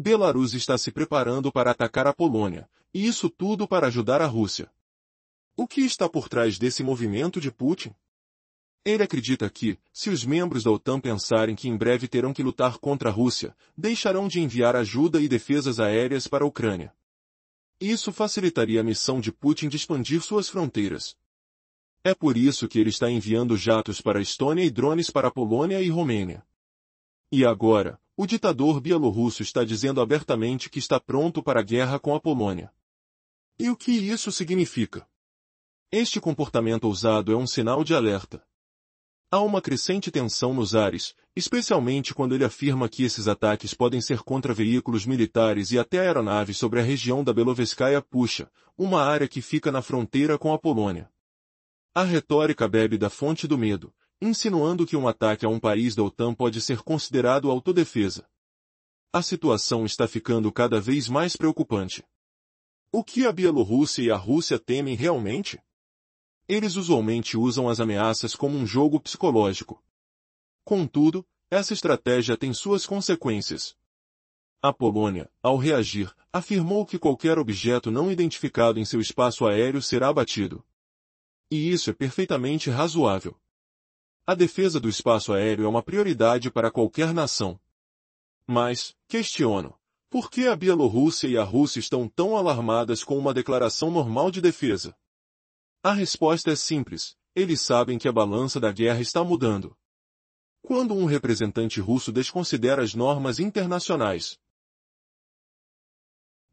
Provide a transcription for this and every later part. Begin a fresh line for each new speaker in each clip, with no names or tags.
Belarus está se preparando para atacar a Polônia, e isso tudo para ajudar a Rússia. O que está por trás desse movimento de Putin? Ele acredita que, se os membros da OTAN pensarem que em breve terão que lutar contra a Rússia, deixarão de enviar ajuda e defesas aéreas para a Ucrânia. Isso facilitaria a missão de Putin de expandir suas fronteiras. É por isso que ele está enviando jatos para a Estônia e drones para a Polônia e Romênia. E agora, o ditador bielorrusso está dizendo abertamente que está pronto para a guerra com a Polônia. E o que isso significa? Este comportamento ousado é um sinal de alerta. Há uma crescente tensão nos ares, especialmente quando ele afirma que esses ataques podem ser contra veículos militares e até aeronaves sobre a região da Belovezskaya Pushcha, uma área que fica na fronteira com a Polônia. A retórica bebe da fonte do medo, insinuando que um ataque a um país da OTAN pode ser considerado autodefesa. A situação está ficando cada vez mais preocupante. O que a Bielorrússia e a Rússia temem realmente? Eles usualmente usam as ameaças como um jogo psicológico. Contudo, essa estratégia tem suas consequências. A Polônia, ao reagir, afirmou que qualquer objeto não identificado em seu espaço aéreo será abatido. E isso é perfeitamente razoável. A defesa do espaço aéreo é uma prioridade para qualquer nação. Mas, questiono, por que a Bielorrússia e a Rússia estão tão alarmadas com uma declaração normal de defesa? A resposta é simples, eles sabem que a balança da guerra está mudando. Quando um representante russo desconsidera as normas internacionais,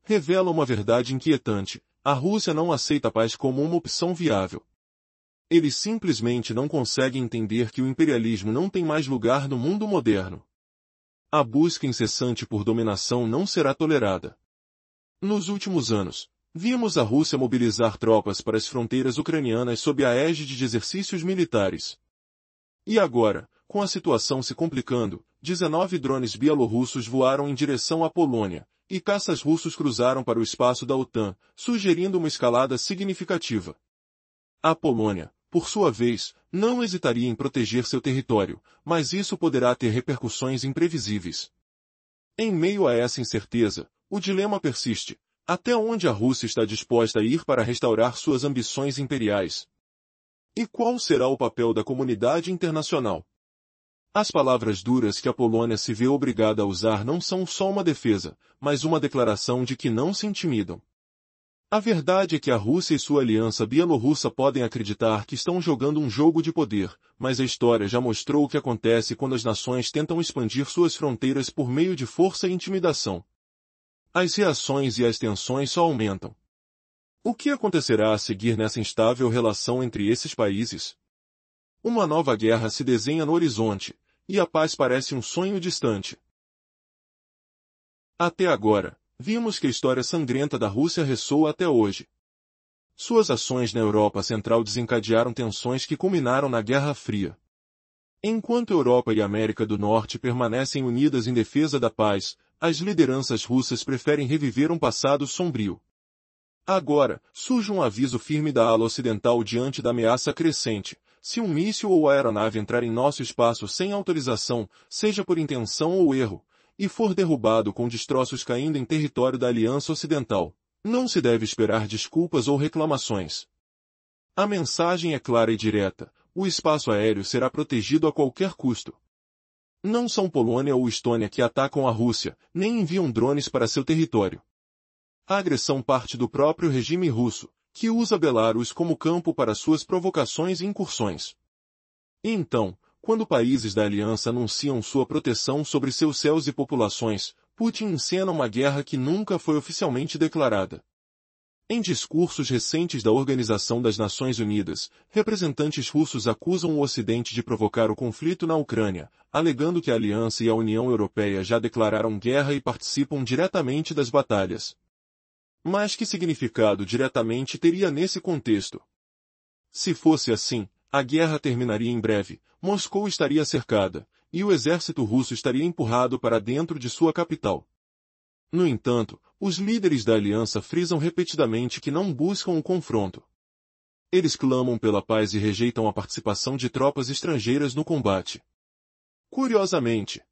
revela uma verdade inquietante, a Rússia não aceita a paz como uma opção viável. Eles simplesmente não conseguem entender que o imperialismo não tem mais lugar no mundo moderno. A busca incessante por dominação não será tolerada. Nos últimos anos, vimos a Rússia mobilizar tropas para as fronteiras ucranianas sob a égide de exercícios militares. E agora, com a situação se complicando, 19 drones bielorrussos voaram em direção à Polônia, e caças russos cruzaram para o espaço da OTAN, sugerindo uma escalada significativa. A Polônia, por sua vez, não hesitaria em proteger seu território, mas isso poderá ter repercussões imprevisíveis. Em meio a essa incerteza, o dilema persiste. Até onde a Rússia está disposta a ir para restaurar suas ambições imperiais? E qual será o papel da comunidade internacional? As palavras duras que a Polônia se vê obrigada a usar não são só uma defesa, mas uma declaração de que não se intimidam. A verdade é que a Rússia e sua aliança bielorrussa podem acreditar que estão jogando um jogo de poder, mas a história já mostrou o que acontece quando as nações tentam expandir suas fronteiras por meio de força e intimidação. As reações e as tensões só aumentam. O que acontecerá a seguir nessa instável relação entre esses países? Uma nova guerra se desenha no horizonte, e a paz parece um sonho distante. Até agora, vimos que a história sangrenta da Rússia ressoa até hoje. Suas ações na Europa Central desencadearam tensões que culminaram na Guerra Fria. Enquanto Europa e América do Norte permanecem unidas em defesa da paz, as lideranças russas preferem reviver um passado sombrio. Agora, surge um aviso firme da ala ocidental diante da ameaça crescente. Se um míssil ou aeronave entrar em nosso espaço sem autorização, seja por intenção ou erro, e for derrubado com destroços caindo em território da Aliança Ocidental, não se deve esperar desculpas ou reclamações. A mensagem é clara e direta, o espaço aéreo será protegido a qualquer custo. Não são Polônia ou Estônia que atacam a Rússia, nem enviam drones para seu território. A agressão parte do próprio regime russo, que usa Belarus como campo para suas provocações e incursões. E então, quando países da aliança anunciam sua proteção sobre seus céus e populações, Putin encena uma guerra que nunca foi oficialmente declarada. Em discursos recentes da Organização das Nações Unidas, representantes russos acusam o Ocidente de provocar o conflito na Ucrânia, alegando que a Aliança e a União Europeia já declararam guerra e participam diretamente das batalhas. Mas que significado diretamente teria nesse contexto? Se fosse assim, a guerra terminaria em breve, Moscou estaria cercada, e o exército russo estaria empurrado para dentro de sua capital. No entanto, os líderes da aliança frisam repetidamente que não buscam o confronto. Eles clamam pela paz e rejeitam a participação de tropas estrangeiras no combate. Curiosamente,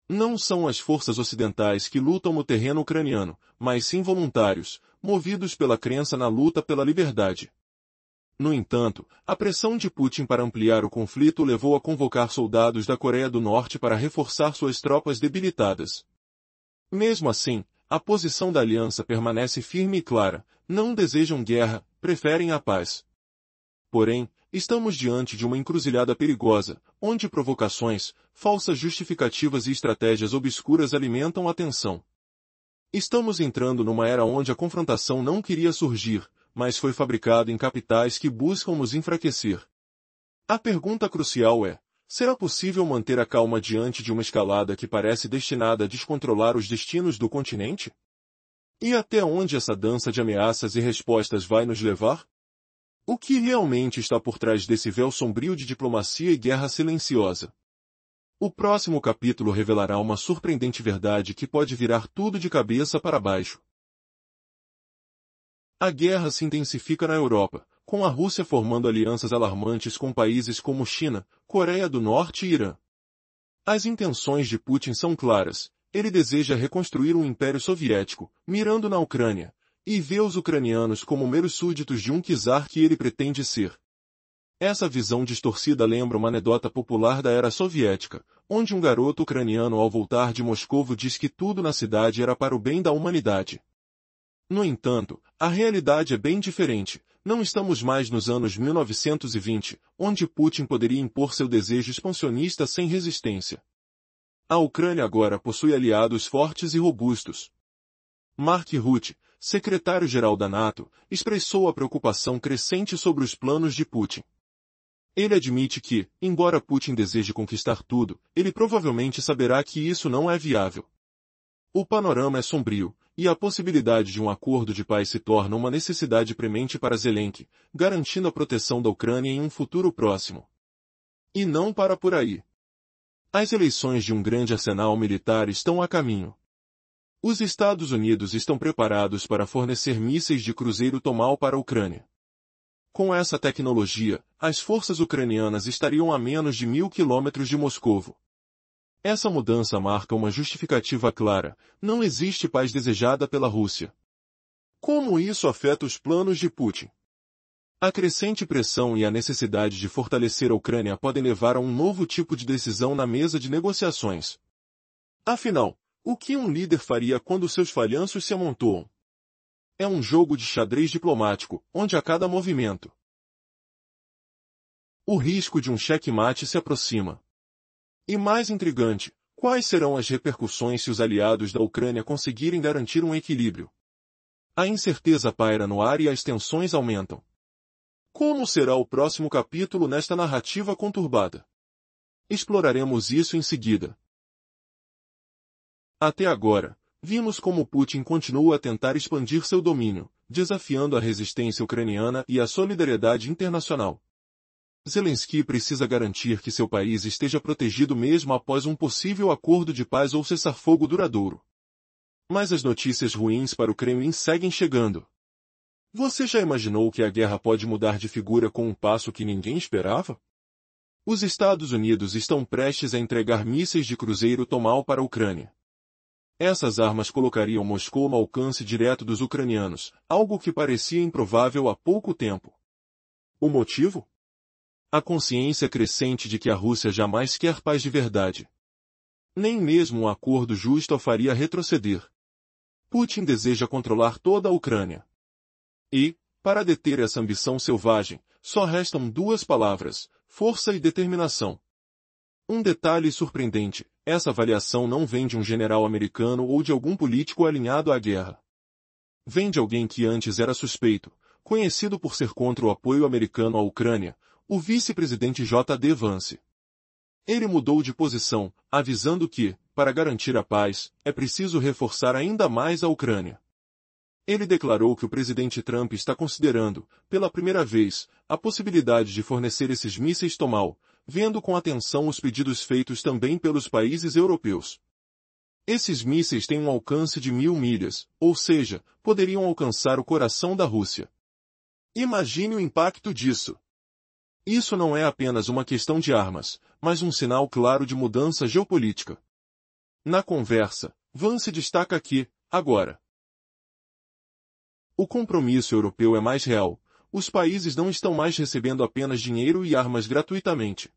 Não são as forças ocidentais que lutam no terreno ucraniano, mas sim voluntários, movidos pela crença na luta pela liberdade. No entanto, a pressão de Putin para ampliar o conflito levou a convocar soldados da Coreia do Norte para reforçar suas tropas debilitadas. Mesmo assim, a posição da aliança permanece firme e clara: não desejam guerra, preferem a paz. Porém, estamos diante de uma encruzilhada perigosa, onde provocações, falsas justificativas e estratégias obscuras alimentam a tensão. Estamos entrando numa era onde a confrontação não queria surgir, mas foi fabricada em capitais que buscam nos enfraquecer. A pergunta crucial é: será possível manter a calma diante de uma escalada que parece destinada a descontrolar os destinos do continente? E até onde essa dança de ameaças e respostas vai nos levar? O que realmente está por trás desse véu sombrio de diplomacia e guerra silenciosa? O próximo capítulo revelará uma surpreendente verdade que pode virar tudo de cabeça para baixo. A guerra se intensifica na Europa, com a Rússia formando alianças alarmantes com países como China, Coreia do Norte e Irã. As intenções de Putin são claras: ele deseja reconstruir um império soviético, mirando na Ucrânia, e vê os ucranianos como meros súditos de um czar que ele pretende ser. Essa visão distorcida lembra uma anedota popular da era soviética, onde um garoto ucraniano ao voltar de Moscovo diz que tudo na cidade era para o bem da humanidade. No entanto, a realidade é bem diferente. Não estamos mais nos anos 1920, onde Putin poderia impor seu desejo expansionista sem resistência. A Ucrânia agora possui aliados fortes e robustos. Mark Rutte, secretário-geral da NATO, expressou a preocupação crescente sobre os planos de Putin. Ele admite que, embora Putin deseje conquistar tudo, ele provavelmente saberá que isso não é viável. O panorama é sombrio, e a possibilidade de um acordo de paz se torna uma necessidade premente para Zelensky, garantindo a proteção da Ucrânia em um futuro próximo. E não para por aí. As eleições de um grande arsenal militar estão a caminho. Os Estados Unidos estão preparados para fornecer mísseis de cruzeiro Tomahawk para a Ucrânia. Com essa tecnologia, as forças ucranianas estariam a menos de 1.000 quilômetros de Moscovo. Essa mudança marca uma justificativa clara: não existe paz desejada pela Rússia. Como isso afeta os planos de Putin? A crescente pressão e a necessidade de fortalecer a Ucrânia podem levar a um novo tipo de decisão na mesa de negociações. Afinal, o que um líder faria quando seus falhanços se amontoam? É um jogo de xadrez diplomático, onde a cada movimento, o risco de um xeque-mate se aproxima. E mais intrigante, quais serão as repercussões se os aliados da Ucrânia conseguirem garantir um equilíbrio? A incerteza paira no ar e as tensões aumentam. Como será o próximo capítulo nesta narrativa conturbada? Exploraremos isso em seguida. Até agora, vimos como Putin continua a tentar expandir seu domínio, desafiando a resistência ucraniana e a solidariedade internacional. Zelensky precisa garantir que seu país esteja protegido mesmo após um possível acordo de paz ou cessar-fogo duradouro. Mas as notícias ruins para o Kremlin seguem chegando. Você já imaginou que a guerra pode mudar de figura com um passo que ninguém esperava? Os Estados Unidos estão prestes a entregar mísseis de cruzeiro Tomahawk para a Ucrânia. Essas armas colocariam Moscou no alcance direto dos ucranianos, algo que parecia improvável há pouco tempo. O motivo? A consciência crescente de que a Rússia jamais quer paz de verdade. Nem mesmo um acordo justo a faria retroceder. Putin deseja controlar toda a Ucrânia. E, para deter essa ambição selvagem, só restam duas palavras: força e determinação. Um detalhe surpreendente: essa avaliação não vem de um general americano ou de algum político alinhado à guerra. Vem de alguém que antes era suspeito, conhecido por ser contra o apoio americano à Ucrânia, o vice-presidente J.D. Vance. Ele mudou de posição, avisando que, para garantir a paz, é preciso reforçar ainda mais a Ucrânia. Ele declarou que o presidente Trump está considerando, pela primeira vez, a possibilidade de fornecer esses mísseis Tomahawk, vendo com atenção os pedidos feitos também pelos países europeus. Esses mísseis têm um alcance de 1.000 milhas, ou seja, poderiam alcançar o coração da Rússia. Imagine o impacto disso. Isso não é apenas uma questão de armas, mas um sinal claro de mudança geopolítica. Na conversa, Vance destaca que, agora, o compromisso europeu é mais real. Os países não estão mais recebendo apenas dinheiro e armas gratuitamente.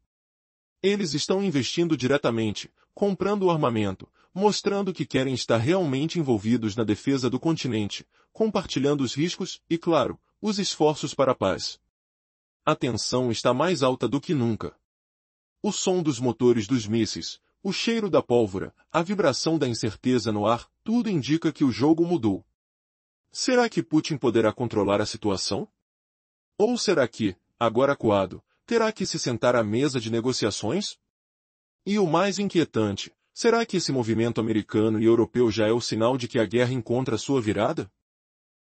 Eles estão investindo diretamente, comprando armamento, mostrando que querem estar realmente envolvidos na defesa do continente, compartilhando os riscos e, claro, os esforços para a paz. A tensão está mais alta do que nunca. O som dos motores dos mísseis, o cheiro da pólvora, a vibração da incerteza no ar, tudo indica que o jogo mudou. Será que Putin poderá controlar a situação? Ou será que, agora acuado, terá que se sentar à mesa de negociações? E o mais inquietante, será que esse movimento americano e europeu já é o sinal de que a guerra encontra sua virada?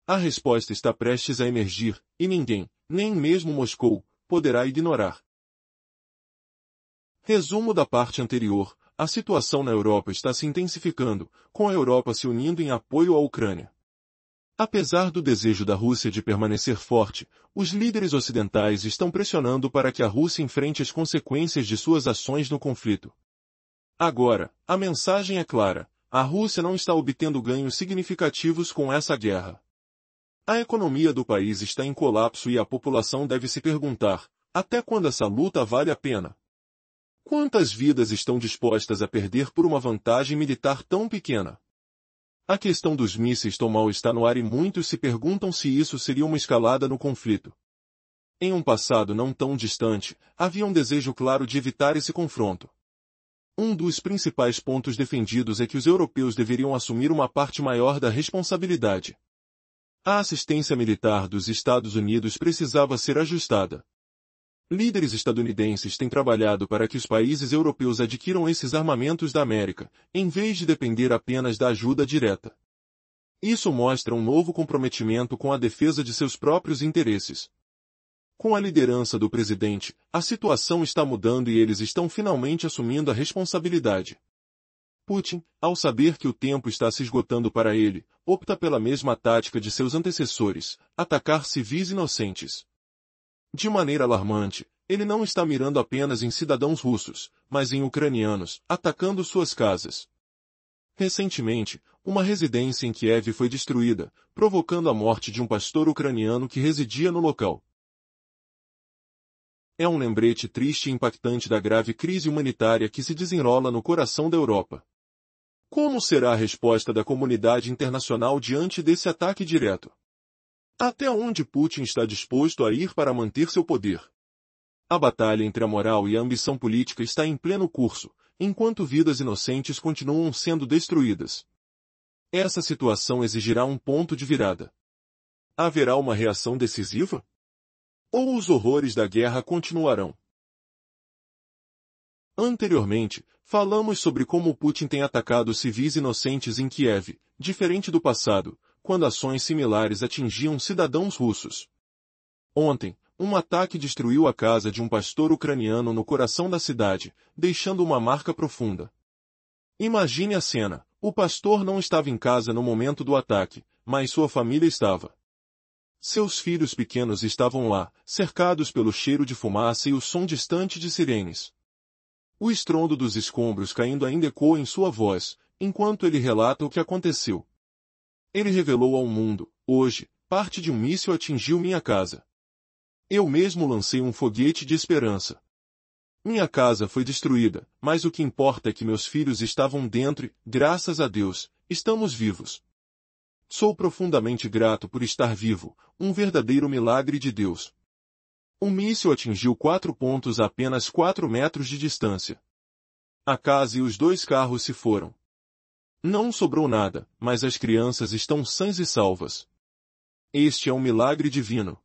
A resposta está prestes a emergir, e ninguém, nem mesmo Moscou, poderá ignorar. Resumo da parte anterior: a situação na Europa está se intensificando, com a Europa se unindo em apoio à Ucrânia. Apesar do desejo da Rússia de permanecer forte, os líderes ocidentais estão pressionando para que a Rússia enfrente as consequências de suas ações no conflito. Agora, a mensagem é clara: a Rússia não está obtendo ganhos significativos com essa guerra. A economia do país está em colapso e a população deve se perguntar: até quando essa luta vale a pena? Quantas vidas estão dispostas a perder por uma vantagem militar tão pequena? A questão dos mísseis Tomahawk está no ar e muitos se perguntam se isso seria uma escalada no conflito. Em um passado não tão distante, havia um desejo claro de evitar esse confronto. Um dos principais pontos defendidos é que os europeus deveriam assumir uma parte maior da responsabilidade. A assistência militar dos Estados Unidos precisava ser ajustada. Líderes estadunidenses têm trabalhado para que os países europeus adquiram esses armamentos da América, em vez de depender apenas da ajuda direta. Isso mostra um novo comprometimento com a defesa de seus próprios interesses. Com a liderança do presidente, a situação está mudando e eles estão finalmente assumindo a responsabilidade. Putin, ao saber que o tempo está se esgotando para ele, opta pela mesma tática de seus antecessores: atacar civis inocentes. De maneira alarmante, ele não está mirando apenas em cidadãos russos, mas em ucranianos, atacando suas casas. Recentemente, uma residência em Kiev foi destruída, provocando a morte de um pastor ucraniano que residia no local. É um lembrete triste e impactante da grave crise humanitária que se desenrola no coração da Europa. Como será a resposta da comunidade internacional diante desse ataque direto? Até onde Putin está disposto a ir para manter seu poder? A batalha entre a moral e a ambição política está em pleno curso, enquanto vidas inocentes continuam sendo destruídas. Essa situação exigirá um ponto de virada. Haverá uma reação decisiva? Ou os horrores da guerra continuarão? Anteriormente, falamos sobre como Putin tem atacado civis inocentes em Kiev, diferente do passado, quando ações similares atingiam cidadãos russos. Ontem, um ataque destruiu a casa de um pastor ucraniano no coração da cidade, deixando uma marca profunda. Imagine a cena: o pastor não estava em casa no momento do ataque, mas sua família estava. Seus filhos pequenos estavam lá, cercados pelo cheiro de fumaça e o som distante de sirenes. O estrondo dos escombros caindo ainda ecoa em sua voz, enquanto ele relata o que aconteceu. Ele revelou ao mundo: hoje, parte de um míssil atingiu minha casa. Eu mesmo lancei um foguete de esperança. Minha casa foi destruída, mas o que importa é que meus filhos estavam dentro e, graças a Deus, estamos vivos. Sou profundamente grato por estar vivo, um verdadeiro milagre de Deus. O míssil atingiu 4 pontos a apenas 4 metros de distância. A casa e os 2 carros se foram. Não sobrou nada, mas as crianças estão sãs e salvas. Este é um milagre divino.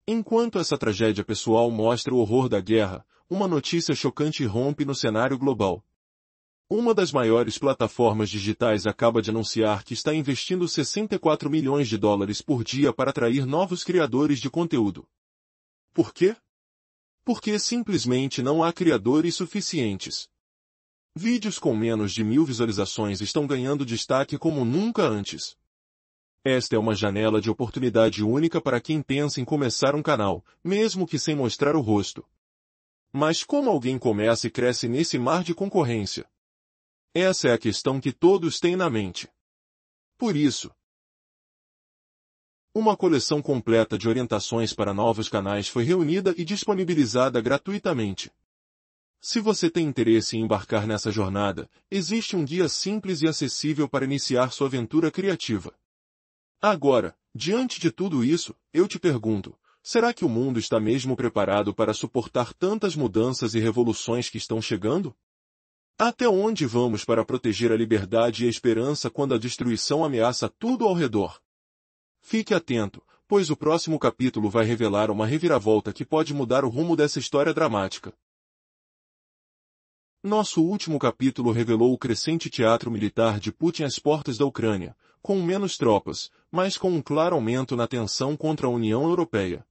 Enquanto essa tragédia pessoal mostra o horror da guerra, uma notícia chocante rompe no cenário global. Uma das maiores plataformas digitais acaba de anunciar que está investindo 64 milhões de dólares por dia para atrair novos criadores de conteúdo. Por quê? Porque simplesmente não há criadores suficientes. Vídeos com menos de 1000 visualizações estão ganhando destaque como nunca antes. Esta é uma janela de oportunidade única para quem pensa em começar um canal, mesmo que sem mostrar o rosto. Mas como alguém começa e cresce nesse mar de concorrência? Essa é a questão que todos têm na mente. Por isso, uma coleção completa de orientações para novos canais foi reunida e disponibilizada gratuitamente. Se você tem interesse em embarcar nessa jornada, existe um guia simples e acessível para iniciar sua aventura criativa. Agora, diante de tudo isso, eu te pergunto, será que o mundo está mesmo preparado para suportar tantas mudanças e revoluções que estão chegando? Até onde vamos para proteger a liberdade e a esperança quando a destruição ameaça tudo ao redor? Fique atento, pois o próximo capítulo vai revelar uma reviravolta que pode mudar o rumo dessa história dramática. Nosso último capítulo revelou o crescente teatro militar de Putin às portas da Ucrânia, com menos tropas, mas com um claro aumento na tensão contra a União Europeia.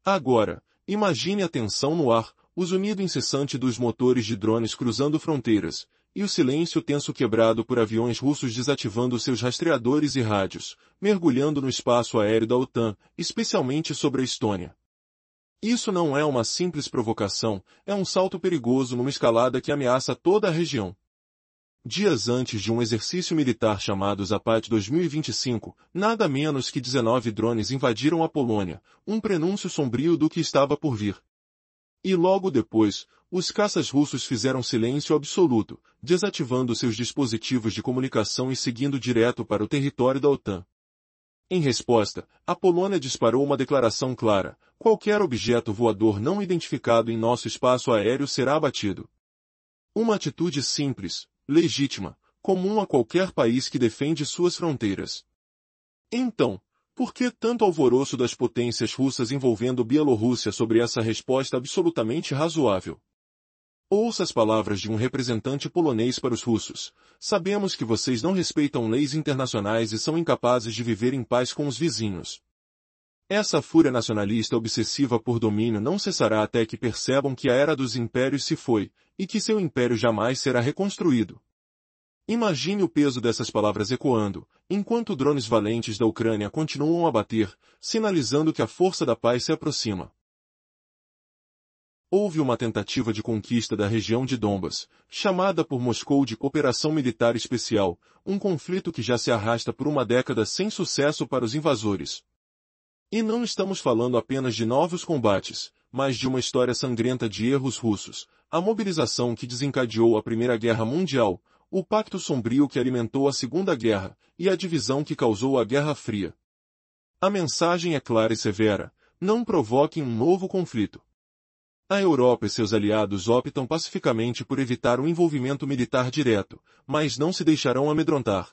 Agora, imagine a tensão no ar, o zunido incessante dos motores de drones cruzando fronteiras, e o silêncio tenso quebrado por aviões russos desativando seus rastreadores e rádios, mergulhando no espaço aéreo da OTAN, especialmente sobre a Estônia. Isso não é uma simples provocação, é um salto perigoso numa escalada que ameaça toda a região. Dias antes de um exercício militar chamado Zapad 2025, nada menos que 19 drones invadiram a Polônia, um prenúncio sombrio do que estava por vir. E logo depois, os caças russos fizeram silêncio absoluto, desativando seus dispositivos de comunicação e seguindo direto para o território da OTAN. Em resposta, a Polônia disparou uma declaração clara: qualquer objeto voador não identificado em nosso espaço aéreo será abatido. Uma atitude simples, legítima, comum a qualquer país que defende suas fronteiras. Então, por que tanto alvoroço das potências russas envolvendo Bielorrússia sobre essa resposta absolutamente razoável? Ouça as palavras de um representante polonês para os russos. Sabemos que vocês não respeitam leis internacionais e são incapazes de viver em paz com os vizinhos. Essa fúria nacionalista obsessiva por domínio não cessará até que percebam que a era dos impérios se foi, e que seu império jamais será reconstruído. Imagine o peso dessas palavras ecoando, enquanto drones valentes da Ucrânia continuam a bater, sinalizando que a força da paz se aproxima. Houve uma tentativa de conquista da região de Donbas, chamada por Moscou de Operação Militar Especial, um conflito que já se arrasta por uma década sem sucesso para os invasores. E não estamos falando apenas de novos combates, mas de uma história sangrenta de erros russos, a mobilização que desencadeou a Primeira Guerra Mundial, o pacto sombrio que alimentou a Segunda Guerra, e a divisão que causou a Guerra Fria. A mensagem é clara e severa: não provoquem um novo conflito. A Europa e seus aliados optam pacificamente por evitar o envolvimento militar direto, mas não se deixarão amedrontar.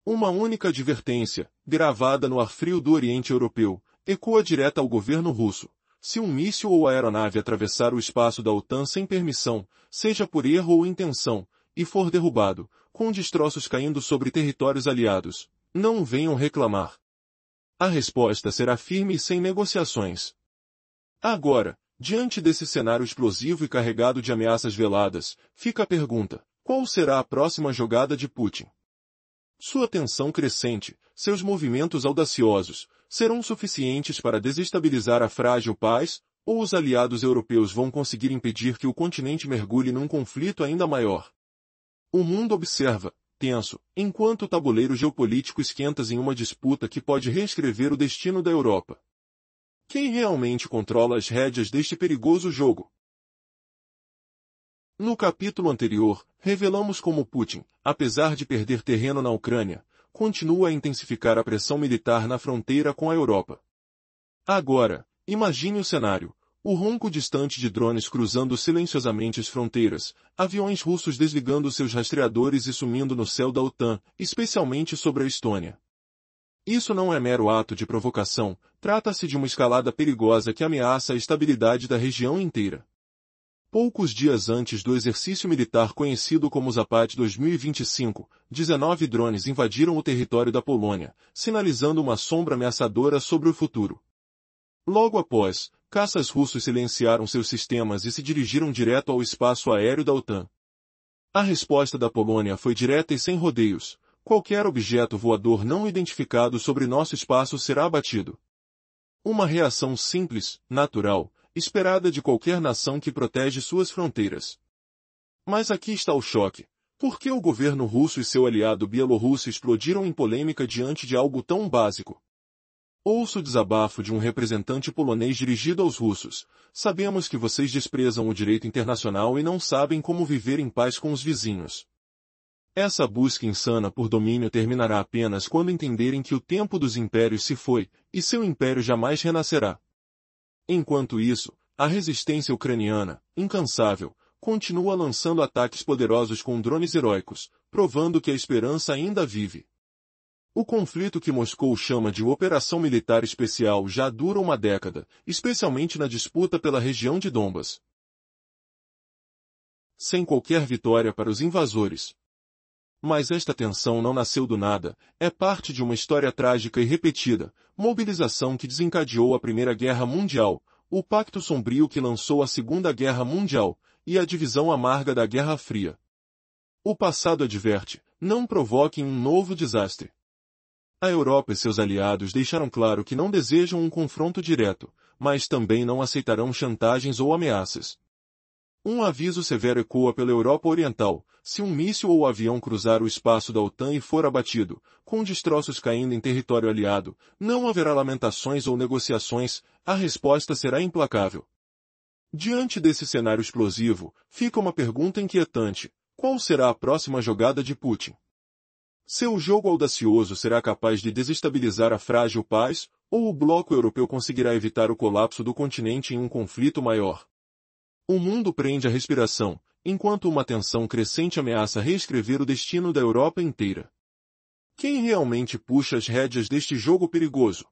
Uma única advertência, gravada no ar frio do Oriente Europeu, ecoa direta ao governo russo: se um míssil ou aeronave atravessar o espaço da OTAN sem permissão, seja por erro ou intenção, e for derrubado, com destroços caindo sobre territórios aliados, não venham reclamar. A resposta será firme e sem negociações. Agora, diante desse cenário explosivo e carregado de ameaças veladas, fica a pergunta: qual será a próxima jogada de Putin? Sua tensão crescente, seus movimentos audaciosos, serão suficientes para desestabilizar a frágil paz, ou os aliados europeus vão conseguir impedir que o continente mergulhe num conflito ainda maior? O mundo observa, tenso, enquanto o tabuleiro geopolítico esquenta em uma disputa que pode reescrever o destino da Europa. Quem realmente controla as rédeas deste perigoso jogo? No capítulo anterior, revelamos como Putin, apesar de perder terreno na Ucrânia, continua a intensificar a pressão militar na fronteira com a Europa. Agora, imagine o cenário: o ronco distante de drones cruzando silenciosamente as fronteiras, aviões russos desligando seus rastreadores e sumindo no céu da OTAN, especialmente sobre a Estônia. Isso não é mero ato de provocação, trata-se de uma escalada perigosa que ameaça a estabilidade da região inteira. Poucos dias antes do exercício militar conhecido como Zapad 2025, 19 drones invadiram o território da Polônia, sinalizando uma sombra ameaçadora sobre o futuro. Logo após, caças russos silenciaram seus sistemas e se dirigiram direto ao espaço aéreo da OTAN. A resposta da Polônia foi direta e sem rodeios: qualquer objeto voador não identificado sobre nosso espaço será abatido. Uma reação simples, natural, esperada de qualquer nação que protege suas fronteiras. Mas aqui está o choque. Por que o governo russo e seu aliado bielorrusso explodiram em polêmica diante de algo tão básico? Ouço o desabafo de um representante polonês dirigido aos russos. Sabemos que vocês desprezam o direito internacional e não sabem como viver em paz com os vizinhos. Essa busca insana por domínio terminará apenas quando entenderem que o tempo dos impérios se foi, e seu império jamais renascerá. Enquanto isso, a resistência ucraniana, incansável, continua lançando ataques poderosos com drones heróicos, provando que a esperança ainda vive. O conflito que Moscou chama de Operação Militar Especial já dura uma década, especialmente na disputa pela região de Donbas. Sem qualquer vitória para os invasores. Mas esta tensão não nasceu do nada, é parte de uma história trágica e repetida, mobilização que desencadeou a Primeira Guerra Mundial, o pacto sombrio que lançou a Segunda Guerra Mundial, e a divisão amarga da Guerra Fria. O passado adverte, não provoquem um novo desastre. A Europa e seus aliados deixaram claro que não desejam um confronto direto, mas também não aceitarão chantagens ou ameaças. Um aviso severo ecoa pela Europa Oriental: se um míssil ou avião cruzar o espaço da OTAN e for abatido, com destroços caindo em território aliado, não haverá lamentações ou negociações, a resposta será implacável. Diante desse cenário explosivo, fica uma pergunta inquietante: qual será a próxima jogada de Putin? Seu jogo audacioso será capaz de desestabilizar a frágil paz, ou o bloco europeu conseguirá evitar o colapso do continente em um conflito maior? O mundo prende a respiração, enquanto uma tensão crescente ameaça reescrever o destino da Europa inteira. Quem realmente puxa as rédeas deste jogo perigoso?